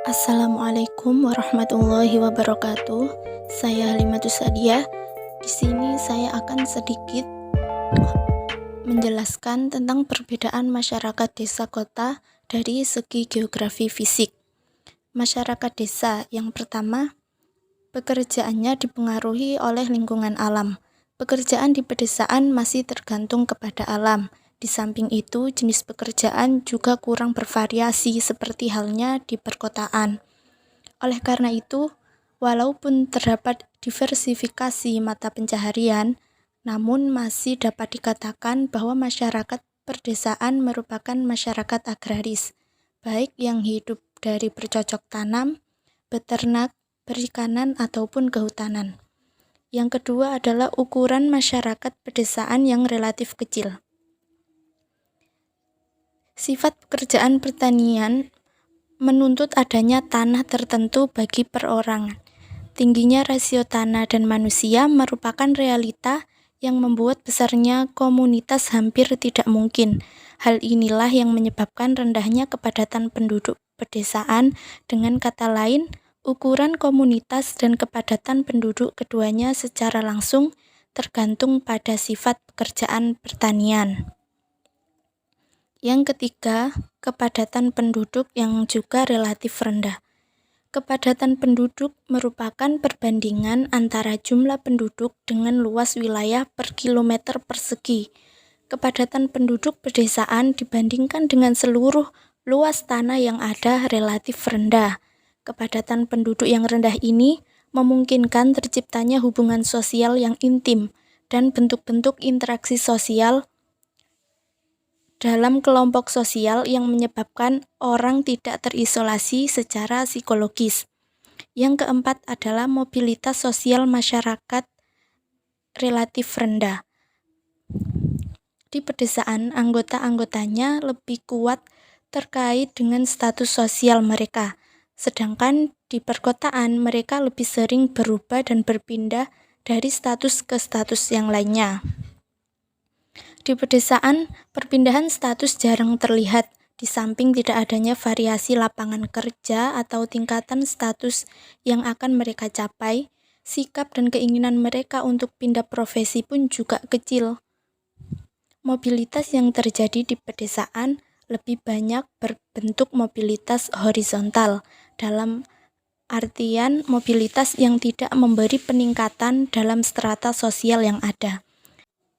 Assalamualaikum warahmatullahi wabarakatuh. Saya Halimatus Sadiah. Di sini saya akan sedikit menjelaskan tentang perbedaan masyarakat desa kota dari segi geografi fisik. Masyarakat desa yang pertama, pekerjaannya dipengaruhi oleh lingkungan alam. Pekerjaan di pedesaan masih tergantung kepada alam. Di samping itu, jenis pekerjaan juga kurang bervariasi seperti halnya di perkotaan. Oleh karena itu, walaupun terdapat diversifikasi mata pencaharian, namun masih dapat dikatakan bahwa masyarakat perdesaan merupakan masyarakat agraris, baik yang hidup dari bercocok tanam, beternak, perikanan, ataupun kehutanan. Yang kedua adalah ukuran masyarakat pedesaan yang relatif kecil. Sifat pekerjaan pertanian menuntut adanya tanah tertentu bagi perorangan. Tingginya rasio tanah dan manusia merupakan realita yang membuat besarnya komunitas hampir tidak mungkin. Hal inilah yang menyebabkan rendahnya kepadatan penduduk pedesaan. Dengan kata lain, ukuran komunitas dan kepadatan penduduk keduanya secara langsung tergantung pada sifat pekerjaan pertanian. Yang ketiga, kepadatan penduduk yang juga relatif rendah. Kepadatan penduduk merupakan perbandingan antara jumlah penduduk dengan luas wilayah per kilometer persegi. Kepadatan penduduk pedesaan dibandingkan dengan seluruh luas tanah yang ada relatif rendah. Kepadatan penduduk yang rendah ini memungkinkan terciptanya hubungan sosial yang intim dan bentuk-bentuk interaksi sosial dalam kelompok sosial yang menyebabkan orang tidak terisolasi secara psikologis. Yang keempat adalah mobilitas sosial masyarakat relatif rendah. Di pedesaan, anggota-anggotanya lebih kuat terkait dengan status sosial mereka, sedangkan di perkotaan mereka lebih sering berubah dan berpindah dari status ke status yang lainnya. Di pedesaan, perpindahan status jarang terlihat, di samping tidak adanya variasi lapangan kerja atau tingkatan status yang akan mereka capai, sikap dan keinginan mereka untuk pindah profesi pun juga kecil. Mobilitas yang terjadi di pedesaan lebih banyak berbentuk mobilitas horizontal, dalam artian mobilitas yang tidak memberi peningkatan dalam strata sosial yang ada.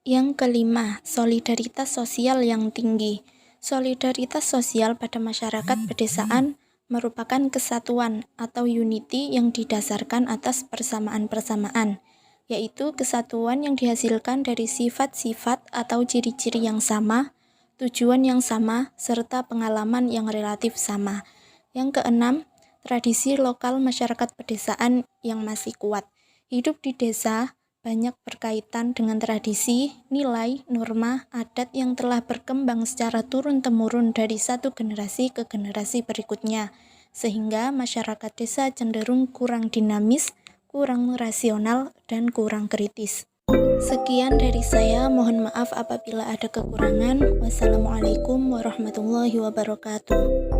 Yang kelima, solidaritas sosial yang tinggi. Solidaritas sosial pada masyarakat pedesaan merupakan kesatuan atau unity yang didasarkan atas persamaan-persamaan, yaitu kesatuan yang dihasilkan dari sifat-sifat atau ciri-ciri yang sama, tujuan yang sama, serta pengalaman yang relatif sama. Yang keenam, tradisi lokal masyarakat pedesaan yang masih kuat. Hidup di desa banyak berkaitan dengan tradisi, nilai, norma, adat yang telah berkembang secara turun-temurun dari satu generasi ke generasi berikutnya, sehingga masyarakat desa cenderung kurang dinamis, kurang rasional, dan kurang kritis. Sekian dari saya, mohon maaf apabila ada kekurangan. Wassalamualaikum warahmatullahi wabarakatuh.